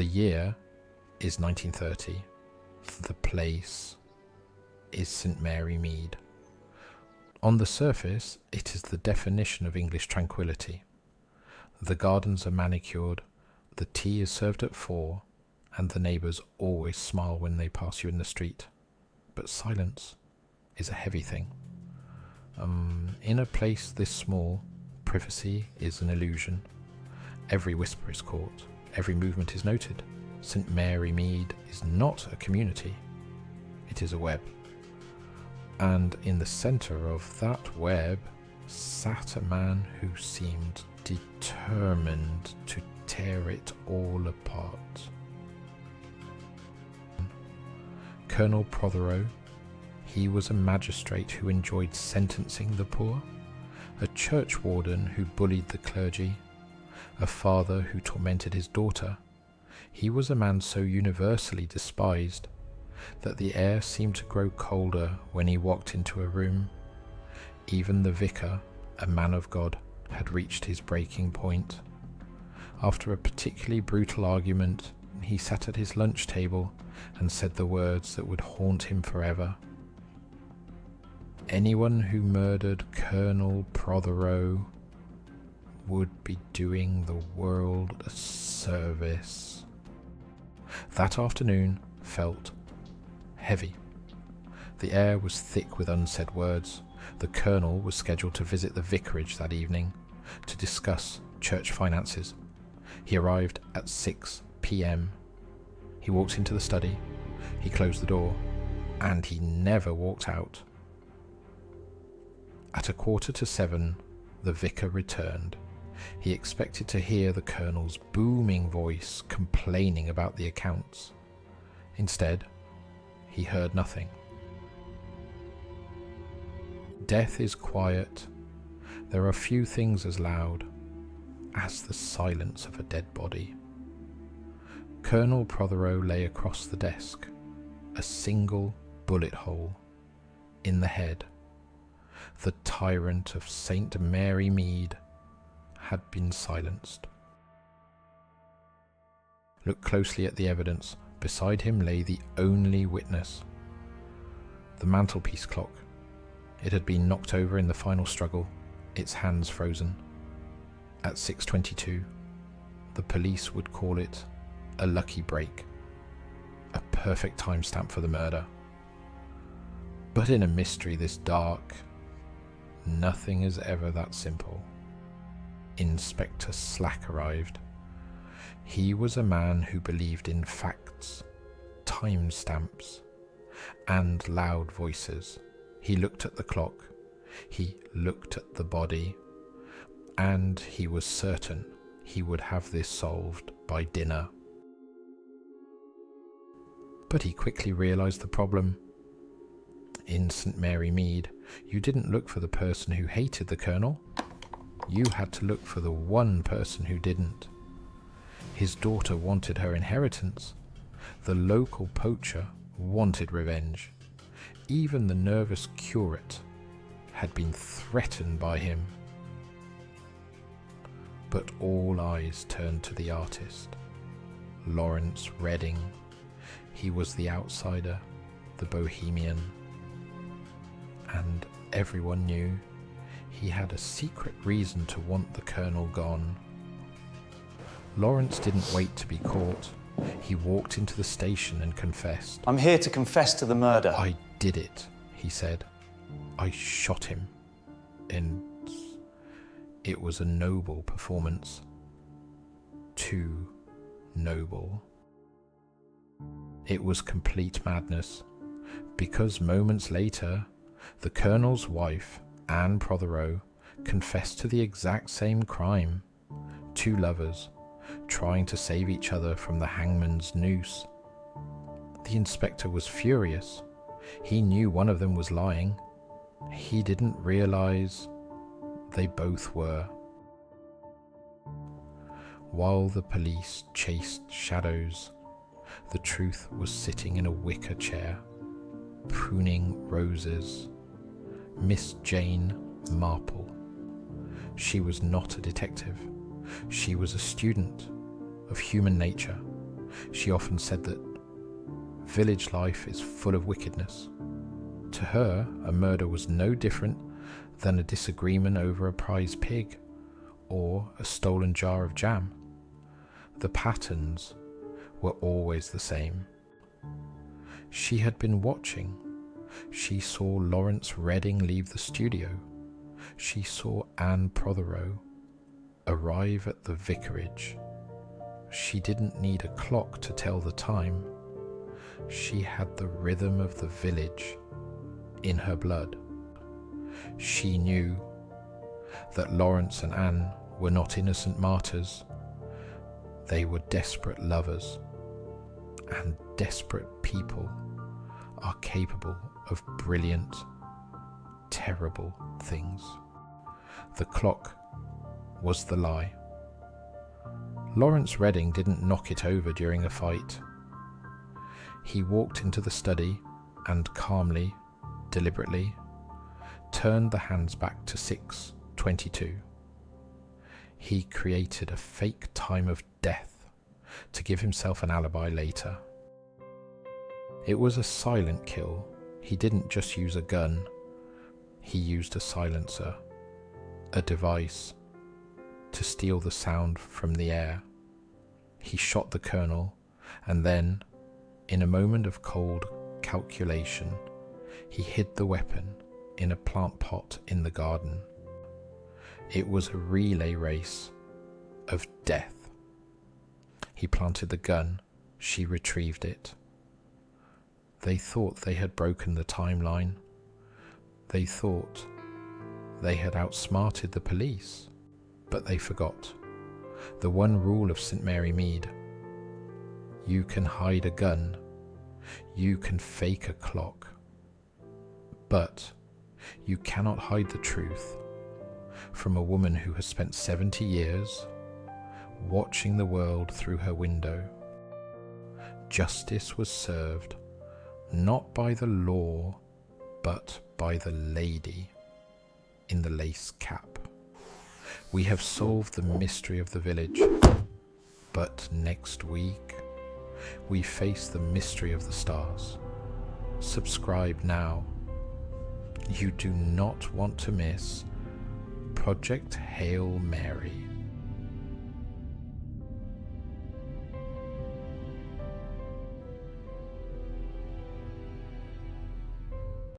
The year is 1930. The place is St Mary Mead. On the surface, it is the definition of English tranquility. The gardens are manicured, the tea is served at 4, and the neighbours always smile when they pass you in the street. But silence is a heavy thing. In a place this small, privacy is an illusion. Every whisper is caught, every movement is noted. St Mary Mead is not a community, it is a web. And in the centre of that web sat a man who seemed determined to tear it all apart. Colonel Protheroe. He was a magistrate who enjoyed sentencing the poor, a churchwarden who bullied the clergy, a father who tormented his daughter. He was a man so universally despised that the air seemed to grow colder when he walked into a room. Even the vicar, a man of God, had reached his breaking point. After a particularly brutal argument, he sat at his lunch table and said the words that would haunt him forever. Anyone who murdered Colonel Protheroe would be doing the world a service. That afternoon felt heavy. The air was thick with unsaid words. The Colonel was scheduled to visit the Vicarage that evening to discuss church finances. He arrived at 6 p.m. He walked into the study, he closed the door, and he never walked out. At 6:45, the vicar returned. He expected to hear the Colonel's booming voice complaining about the accounts. Instead, he heard nothing. Death is quiet. There are few things as loud as the silence of a dead body. Colonel Protheroe lay across the desk, a single bullet hole in the head. The tyrant of St Mary Mead had been silenced. Look closely at the evidence. Beside him lay the only witness, the mantelpiece clock. It had been knocked over in the final struggle, its hands frozen. At 6:22, the police would call it a lucky break, a perfect timestamp for the murder. But in a mystery this dark, nothing is ever that simple. Inspector Slack arrived. He was a man who believed in facts, timestamps, and loud voices. He looked at the clock, he looked at the body, and he was certain he would have this solved by dinner. But he quickly realized the problem. In St Mary Mead, you didn't look for the person who hated the Colonel. You had to look for the one person who didn't. His daughter wanted her inheritance. The local poacher wanted revenge. Even the nervous curate had been threatened by him. But all eyes turned to the artist, Lawrence Redding. He was the outsider, the bohemian, and everyone knew he had a secret reason to want the Colonel gone. Lawrence didn't wait to be caught. He walked into the station and confessed. I'm here to confess to the murder. I did it, he said. I shot him. And it was a noble performance. Too noble. It was complete madness, because moments later, the Colonel's wife, Anne Protheroe, confessed to the exact same crime. Two lovers, trying to save each other from the hangman's noose. The inspector was furious. He knew one of them was lying. He didn't realize they both were. While the police chased shadows, the truth was sitting in a wicker chair, pruning roses. Miss Jane Marple. She was not a detective. She was a student of human nature. She often said that village life is full of wickedness. To her, a murder was no different than a disagreement over a prize pig or a stolen jar of jam. The patterns were always the same. She had been watching. She saw Lawrence Redding leave the studio. She saw Anne Protheroe arrive at the vicarage. She didn't need a clock to tell the time. She had the rhythm of the village in her blood. She knew that Lawrence and Anne were not innocent martyrs. They were desperate lovers, and desperate people are capable of brilliant, terrible things. The clock was the lie. Lawrence Redding didn't knock it over during a fight. He walked into the study and calmly, deliberately, turned the hands back to 6:22. He created a fake time of death to give himself an alibi later. It was a silent kill. He didn't just use a gun. He used a silencer, a device to steal the sound from the air. He shot the colonel, and then, in a moment of cold calculation, he hid the weapon in a plant pot in the garden. It was a relay race of death. He planted the gun. She retrieved it. They thought they had broken the timeline. They thought they had outsmarted the police, but they forgot the one rule of St. Mary Mead. You can hide a gun, you can fake a clock, but you cannot hide the truth from a woman who has spent 70 years watching the world through her window. Justice was served not by the law, but by the lady in the lace cap. We have solved the mystery of the village, but next week we face the mystery of the stars. Subscribe now. You do not want to miss Project Hail Mary.